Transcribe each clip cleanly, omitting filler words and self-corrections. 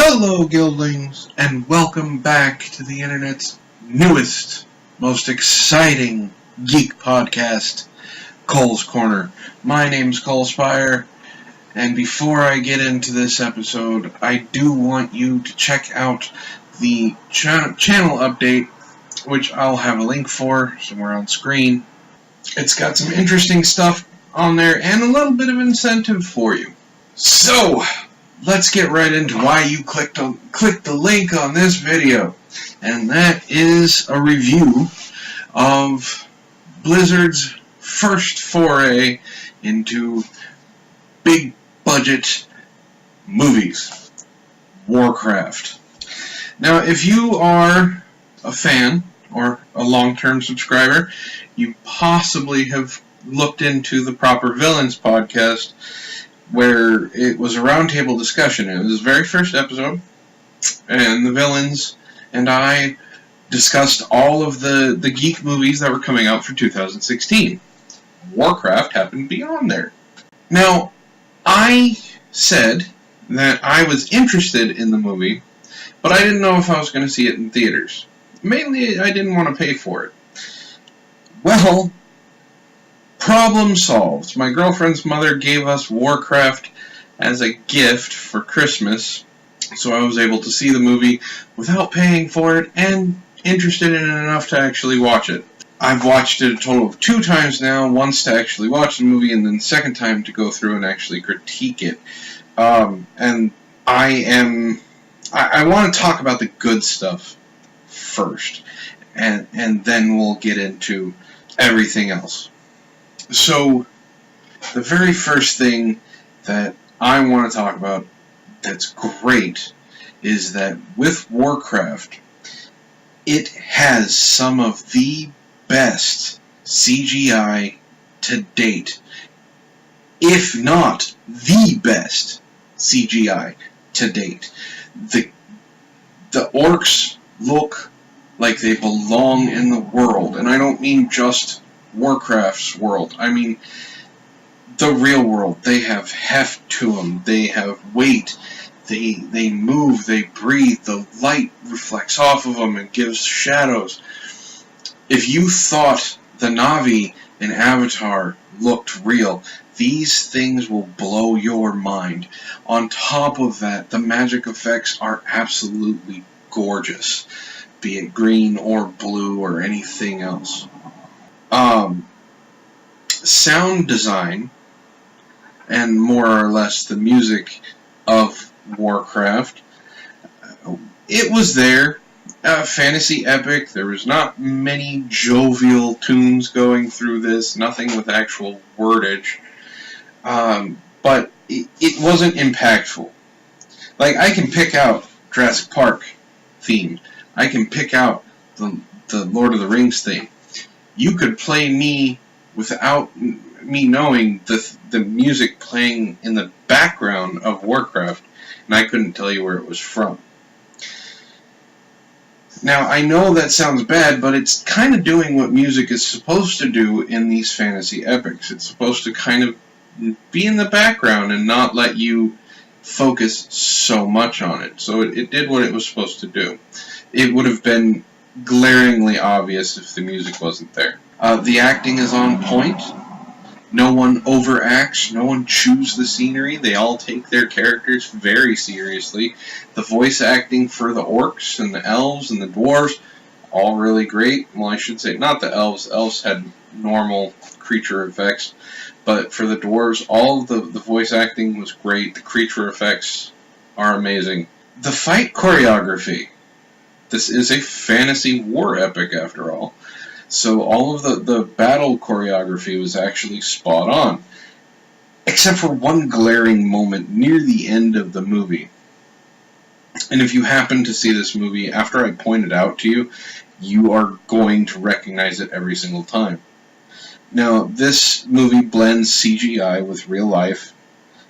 Hello, Guildlings, and welcome back to the internet's newest, most exciting geek podcast, Cole's Corner. My name's Cole Spire, and before I get into this episode, I do want you to check out the channel update, which I'll have a link for somewhere on screen. It's got some interesting stuff on there and a little bit of incentive for you. So, let's get right into why you clicked the link on this video, and that is a review of Blizzard's first foray into big budget movies, Warcraft. Now, if you are a fan or a long-term subscriber, you possibly have looked into the Proper Villains podcast, where it was a roundtable discussion. It was the very first episode, and the villains and I discussed all of the geek movies that were coming out for 2016. Warcraft happened to be on there. Now, I said that I was interested in the movie, but I didn't know if I was going to see it in theaters. Mainly, I didn't want to pay for it. Well, problem solved. My girlfriend's mother gave us Warcraft as a gift for Christmas, so I was able to see the movie without paying for it and interested in it enough to actually watch it. I've watched it a total of 2 times now, once to actually watch the movie and then the second time to go through and actually critique it. And I want to talk about the good stuff first, and then we'll get into everything else. So, the very first thing that I want to talk about that's great is that with Warcraft, it has some of the best CGI to date, if not the best CGI to date. The orcs look like they belong in the world, and I don't mean just Warcraft's world. I mean the real world. They have heft to them. They have weight. They move. They breathe. The light reflects off of them and gives shadows. If you thought the Na'vi in Avatar looked real, these things will blow your mind. On top of that, the magic effects are absolutely gorgeous, be it green or blue or anything else. Sound design, and more or less the music of Warcraft, it was there. Fantasy epic. There was not many jovial tunes going through this, nothing with actual wordage, but it wasn't impactful. Like, I can pick out Jurassic Park theme. I can pick out the Lord of the Rings theme. You could play me without me knowing the music playing in the background of Warcraft, and I couldn't tell you where it was from. Now, I know that sounds bad, but it's kind of doing what music is supposed to do in these fantasy epics. It's supposed to kind of be in the background and not let you focus so much on it. So it did what it was supposed to do. It would have been glaringly obvious if the music wasn't there. The acting is on point. No one overacts. No one chews the scenery. They all take their characters very seriously. The voice acting for the orcs and the elves and the dwarves, all really great. Well, I should say, not the elves. The elves had normal creature effects. But for the dwarves, all of the voice acting was great. The creature effects are amazing. The fight choreography. This is a fantasy war epic, after all. So all of the battle choreography was actually spot on. Except for one glaring moment near the end of the movie. And if you happen to see this movie after I point it out to you, you are going to recognize it every single time. Now, this movie blends CGI with real life,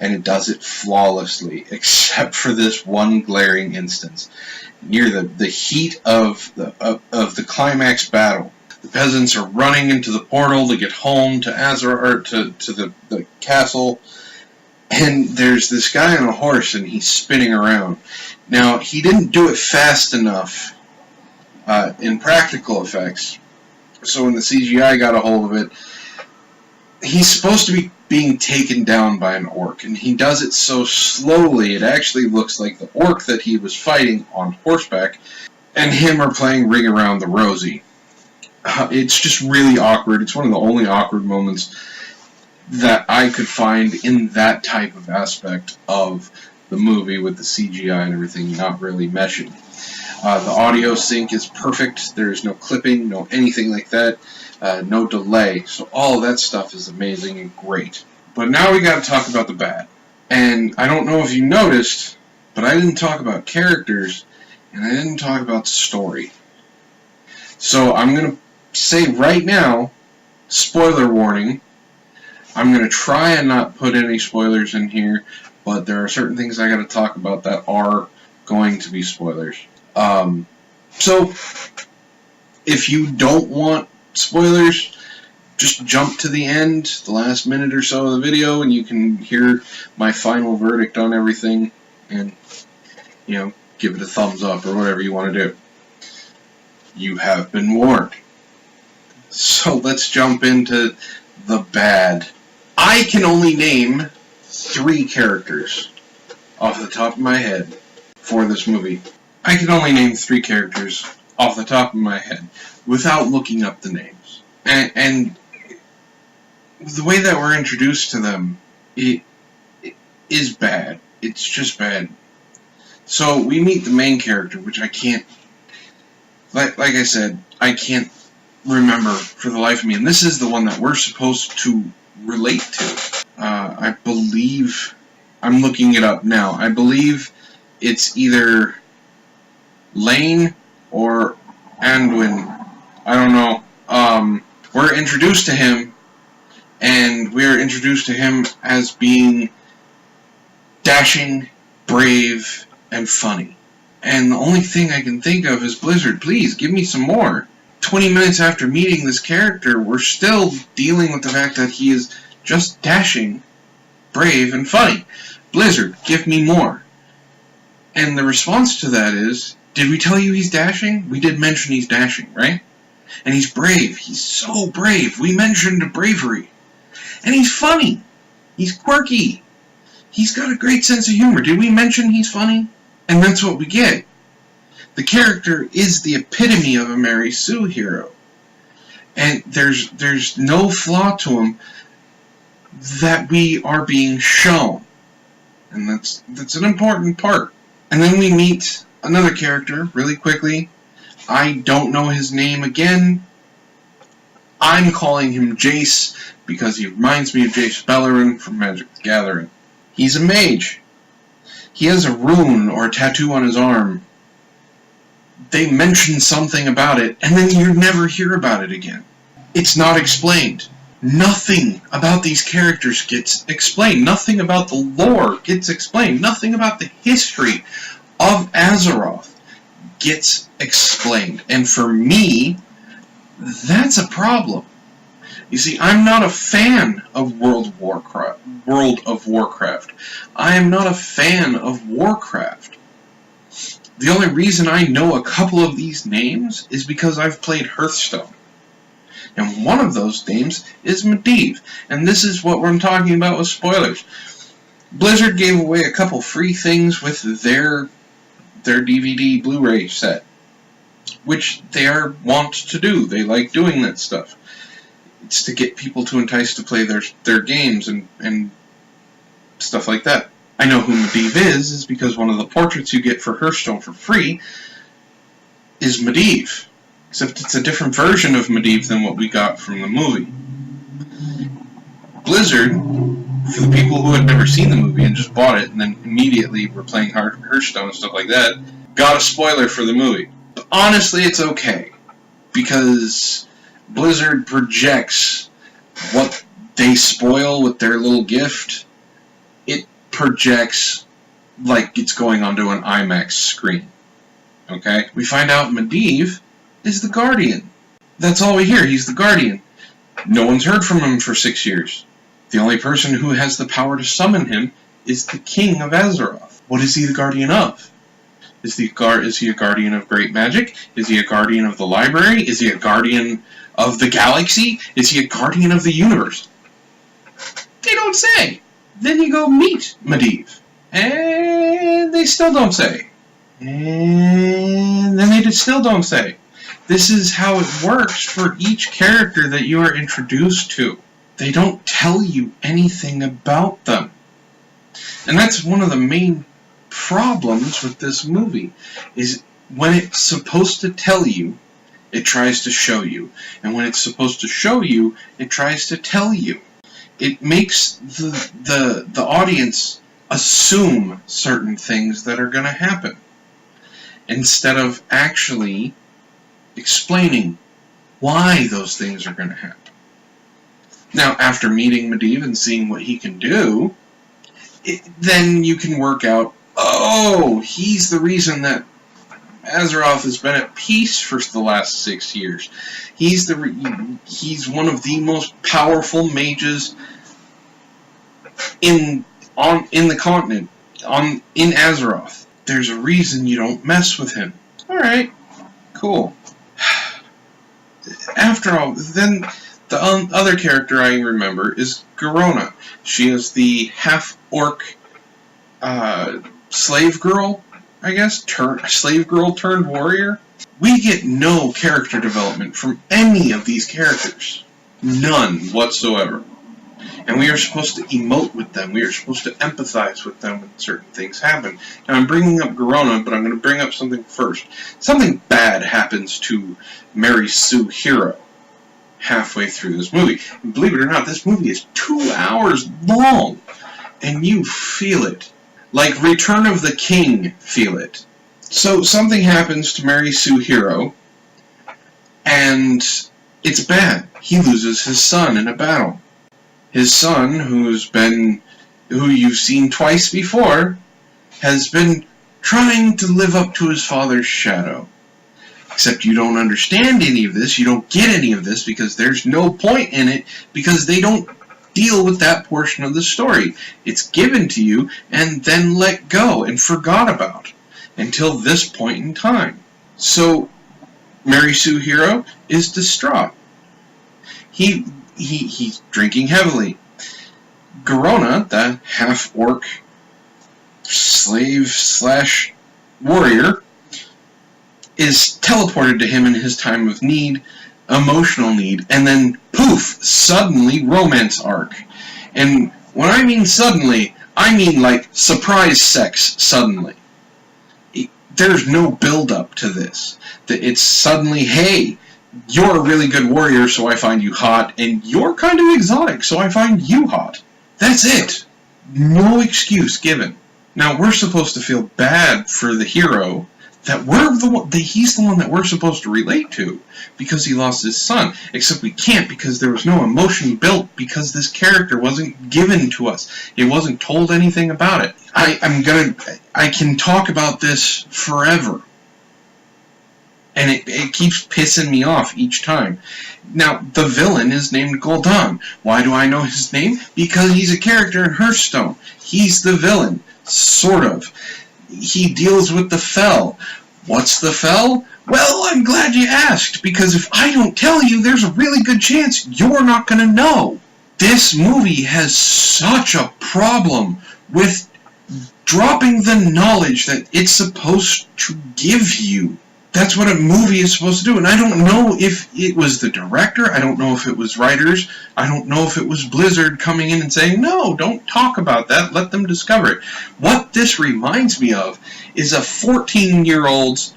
and it does it flawlessly, except for this one glaring instance. Near the heat of the climax battle, the peasants are running into the portal to get home to Azor, or to the castle, And there's this guy on a horse, and he's spinning around. Now, he didn't do it fast enough in practical effects, so when the CGI got a hold of it, he's supposed to be being taken down by an orc, and he does it so slowly it actually looks like the orc that he was fighting on horseback and him are playing Ring Around the Rosie. It's just really awkward. It's one of the only awkward moments that I could find in that type of aspect of the movie, with the CGI and everything not really meshing. The audio sync is perfect. There's no clipping, no anything like that. No delay. So all of that stuff is amazing and great. But now we got to talk about the bad. And I don't know if you noticed, but I didn't talk about characters, and I didn't talk about story. So I'm going to say right now, spoiler warning. I'm going to try and not put any spoilers in here, but there are certain things I got to talk about that are going to be spoilers. So if you don't want spoilers, just jump to the end, the last minute or so of the video, and you can hear my final verdict on everything, and, you know, give it a thumbs up or whatever you want to do. You have been warned. So let's jump into the bad. I can only name 3 characters off the top of my head for this movie. I can only name 3 characters off the top of my head without looking up the names. And the way that we're introduced to them, it is bad. It's just bad. So we meet the main character, which I can't, like I said, I can't remember for the life of me. And this is the one that we're supposed to relate to. I believe, I'm looking it up now, I believe it's either Lane or Anduin. I don't know. We're introduced to him, and we're introduced to him as being dashing, brave, and funny. And the only thing I can think of is, Blizzard, please, give me some more. 20 minutes after meeting this character, we're still dealing with the fact that he is just dashing, brave, and funny. Blizzard, give me more. And the response to that is, did we tell you he's dashing? We did mention he's dashing, right? And he's brave. He's so brave. We mentioned bravery. And he's funny. He's quirky. He's got a great sense of humor. Did we mention he's funny? And that's what we get. The character is the epitome of a Mary Sue hero. And there's no flaw to him that we are being shown. And that's an important part. And then we meet another character really quickly. I don't know his name again. I'm calling him Jace because he reminds me of Jace Beleren from Magic the Gathering. He's a mage. He has a rune or a tattoo on his arm. They mention something about it, and then you never hear about it again. It's not explained. Nothing about these characters gets explained. Nothing about the lore gets explained. Nothing about the history of Azeroth gets explained. And for me, that's a problem. You see, I'm not a fan of World of Warcraft. I am not a fan of Warcraft. The only reason I know a couple of these names is because I've played Hearthstone. And one of those names is Medivh. And this is what I'm talking about with spoilers. Blizzard gave away a couple free things with their DVD Blu-ray set, which they are wont to do. They like doing that stuff. It's to get people to entice to play their games and stuff like that. I know who Medivh is because one of the portraits you get for Hearthstone for free is Medivh. Except it's a different version of Medivh than what we got from the movie. Blizzard, for the people who had never seen the movie and just bought it and then immediately were playing Hearthstone and stuff like that, got a spoiler for the movie. But honestly, it's okay. Because Blizzard projects what they spoil with their little gift. It projects like it's going onto an IMAX screen. Okay? We find out Medivh is the Guardian. That's all we hear. He's the Guardian. No one's heard from him for 6 years. The only person who has the power to summon him is the King of Azeroth. What is he the guardian of? Is he a guardian of great magic? Is he a guardian of the library? Is he a guardian of the galaxy? Is he a guardian of the universe? They don't say. Then you go meet Medivh, and they still don't say. And then they still don't say. This is how it works for each character that you are introduced to. They don't tell you anything about them. And that's one of the main problems with this movie, is when it's supposed to tell you, it tries to show you. And when it's supposed to show you, it tries to tell you. It makes the audience assume certain things that are going to happen, instead of actually explaining why those things are going to happen. Now, after meeting Medivh and seeing what he can do, then you can work out, oh, he's the reason that Azeroth has been at peace for the last 6 years. He's one of the most powerful mages in the continent, in Azeroth. There's a reason you don't mess with him. Alright, cool. After all, then the other character I remember is Garona. She is the half-orc slave girl, I guess, slave girl turned warrior. We get no character development from any of these characters. None whatsoever. And we are supposed to emote with them. We are supposed to empathize with them when certain things happen. Now, I'm bringing up Garona, but I'm going to bring up something first. Something bad happens to Mary Sue Hero halfway through this movie. And believe it or not, this movie is 2 hours long, and you feel it. Like Return of the King feel it. So something happens to Mary Sue Hero, and it's bad. He loses his son in a battle. His son, who you've seen twice before, has been trying to live up to his father's shadow. Except you don't understand any of this, you don't get any of this, because there's no point in it, because they don't deal with that portion of the story. It's given to you, and then let go, and forgot about, until this point in time. So, Mary Sue Hero is distraught. He's drinking heavily. Garona, the half-orc slave/warrior, is teleported to him in his time of need, emotional need, and then poof, suddenly romance arc. And when I mean suddenly, I mean like surprise sex suddenly. There's no build-up to this. It's suddenly, hey, you're a really good warrior, so I find you hot, and you're kind of exotic, so I find you hot. That's it. No excuse given. Now, we're supposed to feel bad for the hero, that he's the one that we're supposed to relate to, because he lost his son. Except we can't, because there was no emotion built, because this character wasn't given to us. It wasn't told anything about it. I can talk about this forever. And it keeps pissing me off each time. Now, the villain is named Gul'dan. Why do I know his name? Because he's a character in Hearthstone. He's the villain. Sort of. He deals with the Fel. What's the Fel? Well, I'm glad you asked, because if I don't tell you, there's a really good chance you're not going to know. This movie has such a problem with dropping the knowledge that it's supposed to give you. That's what a movie is supposed to do, and I don't know if it was the director, I don't know if it was writers, I don't know if it was Blizzard coming in and saying, no, don't talk about that, let them discover it. What this reminds me of is a 14-year-old's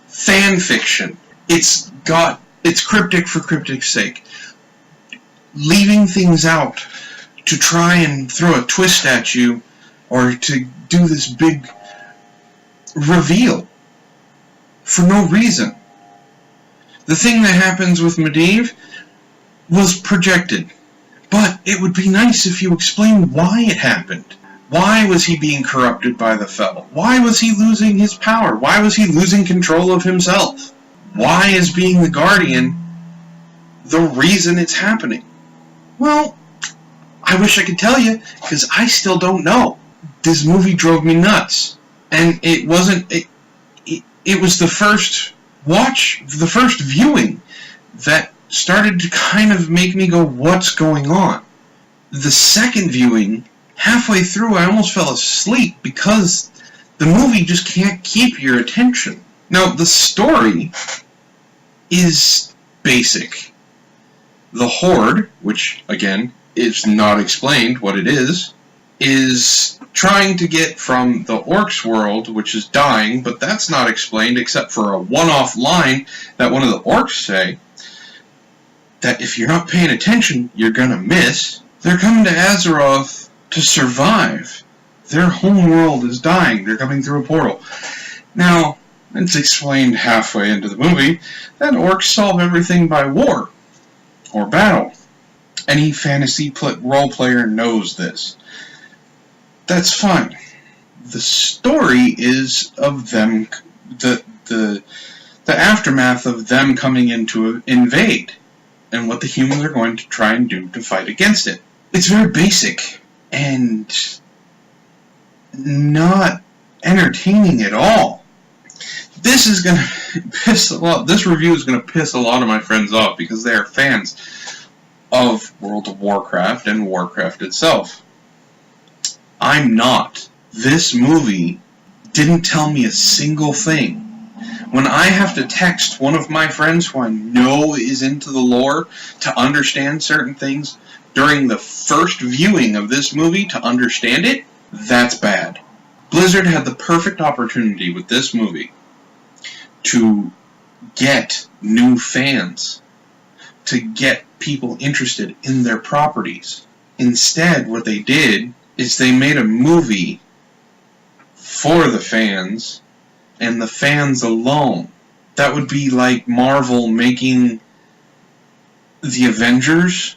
fan fiction. It's cryptic for cryptic's sake. Leaving things out to try and throw a twist at you, or to do this big reveal. For no reason. The thing that happens with Medivh was projected. But it would be nice if you explained why it happened. Why was he being corrupted by the Fel? Why was he losing his power? Why was he losing control of himself? Why is being the Guardian the reason it's happening? Well, I I wish I could tell you, because I still don't know. This movie drove me nuts. And it wasn't... It was the first viewing that started to kind of make me go, what's going on? The second viewing, halfway through, I almost fell asleep because the movie just can't keep your attention. Now, the story is basic. The Horde, which, again, is not explained what it is trying to get from the Orcs world, which is dying, but that's not explained except for a one-off line that one of the Orcs say, that if you're not paying attention, you're gonna miss. They're coming to Azeroth to survive. Their home world is dying. They're coming through a portal. Now, it's explained halfway into the movie that Orcs solve everything by war or battle. Any fantasy role player knows this. That's fine. The story is of them, the aftermath of them coming in to invade, and what the humans are going to try and do to fight against it. It's very basic, and not entertaining at all. This is gonna piss a lot. This review is gonna piss a lot of my friends off because they are fans of World of Warcraft and Warcraft itself. I'm not. This movie didn't tell me a single thing. When I have to text one of my friends who I know is into the lore to understand certain things during the first viewing of this movie to understand it, that's bad. Blizzard had the perfect opportunity with this movie to get new fans, to get people interested in their properties. Instead, what they did is they made a movie for the fans, and the fans alone. That would be like Marvel making the Avengers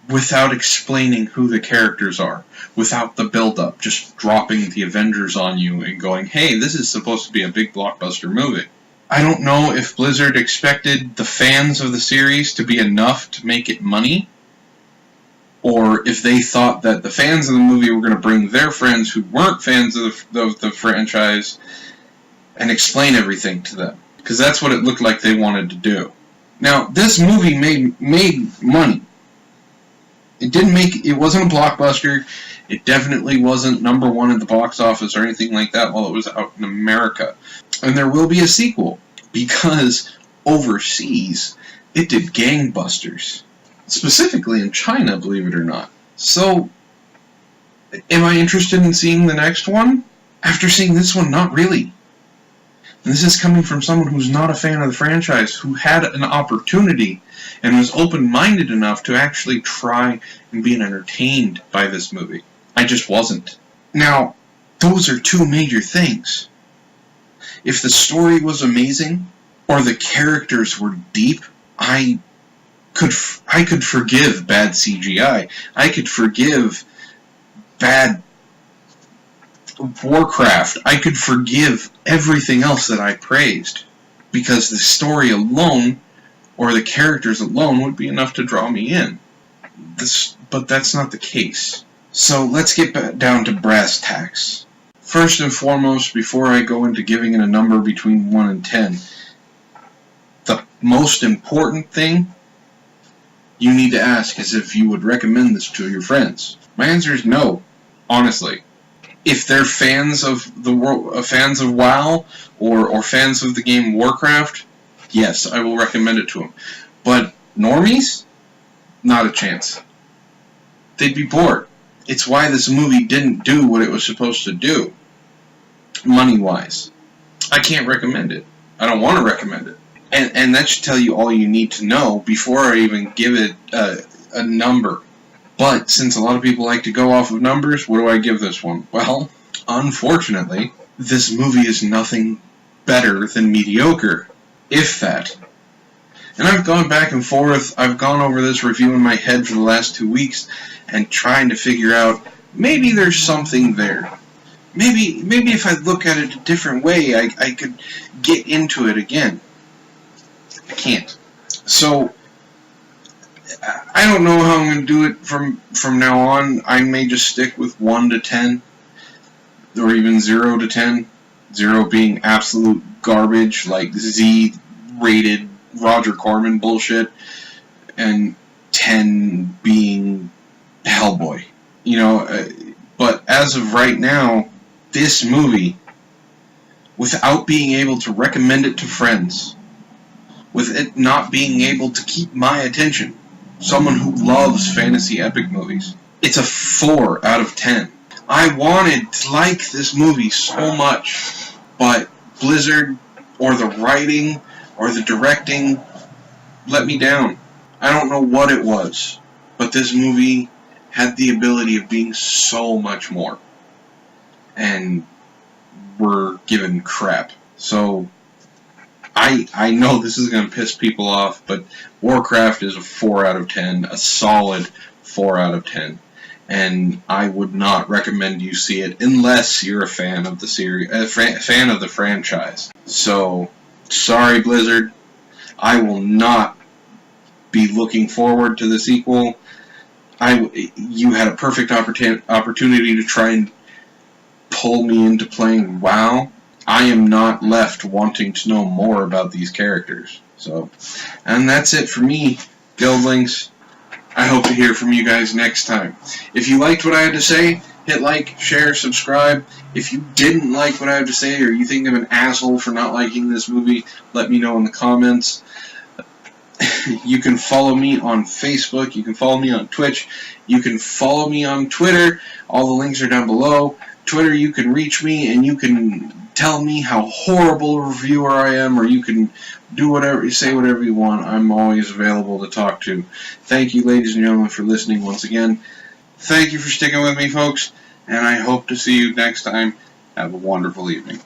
without explaining who the characters are, without the build-up, just dropping the Avengers on you and going, hey, this is supposed to be a big blockbuster movie. I don't know if Blizzard expected the fans of the series to be enough to make it money, or if they thought that the fans of the movie were going to bring their friends who weren't fans of the franchise and explain everything to them. Because that's what it looked like they wanted to do. Now, this movie made money. It wasn't a blockbuster. It definitely wasn't #1 at the box office or anything like that while it was out in America. And there will be a sequel, because overseas, it did gangbusters. Specifically in China, believe it or not. So, am I interested in seeing the next one? After seeing this one, not really. And this is coming from someone who's not a fan of the franchise, who had an opportunity and was open-minded enough to actually try and be entertained by this movie. I just wasn't. Now, those are two major things. If the story was amazing, or the characters were deep, I could forgive bad CGI. I could forgive bad Warcraft. I could forgive everything else that I praised, because the story alone, or the characters alone, would be enough to draw me in. But that's not the case. So let's get down to brass tacks. First and foremost, before I go into giving it a number between 1 and 10, the most important thing you need to ask is if you would recommend this to your friends. My answer is no, honestly. If they're fans of fans of WoW, or fans of the game Warcraft, yes, I will recommend it to them. But normies, not a chance. They'd be bored. It's why this movie didn't do what it was supposed to do, money-wise. I can't recommend it. I don't want to recommend it. And that should tell you all you need to know before I even give it a number. But since a lot of people like to go off of numbers, what do I give this one? Well, unfortunately, this movie is nothing better than mediocre, if that. And I've gone back and forth, I've gone over this review in my head for the last 2 weeks, and trying to figure out, maybe there's something there. Maybe if I look at it a different way, I could get into it again. I can't. So, I don't know how I'm going to do it from now on. I may just stick with 1 to 10, or even 0 to 10. 0 being absolute garbage, like Z-rated Roger Corman bullshit, and 10 being Hellboy. But as of right now, this movie, without being able to recommend it to friends, with it not being able to keep my attention, someone who loves fantasy epic movies, it's a 4 out of 10. I wanted to like this movie so much, but Blizzard, or the writing, or the directing, let me down. I don't know what it was, but this movie had the ability of being so much more. And we're given crap. So, I know this is going to piss people off, but Warcraft is a 4 out of 10, a solid 4 out of 10. And I would not recommend you see it unless you're a fan of the series, fan of the franchise. So, sorry Blizzard, I will not be looking forward to the sequel. You had a perfect opportunity to try and pull me into playing WoW. I am not left wanting to know more about these characters. So, and that's it for me, Guildlings. I hope to hear from you guys next time. If you liked what I had to say, hit like, share, subscribe. If you didn't like what I had to say, or you think I'm an asshole for not liking this movie, let me know in the comments. You can follow me on Facebook, you can follow me on Twitch, you can follow me on Twitter. All the links are down below. Twitter, you can reach me and you can tell me how horrible a reviewer I am, or you can do whatever, say whatever you want. I'm always available to talk to. Thank you, ladies and gentlemen, for listening once again. Thank you for sticking with me, folks, and I hope to see you next time. Have a wonderful evening.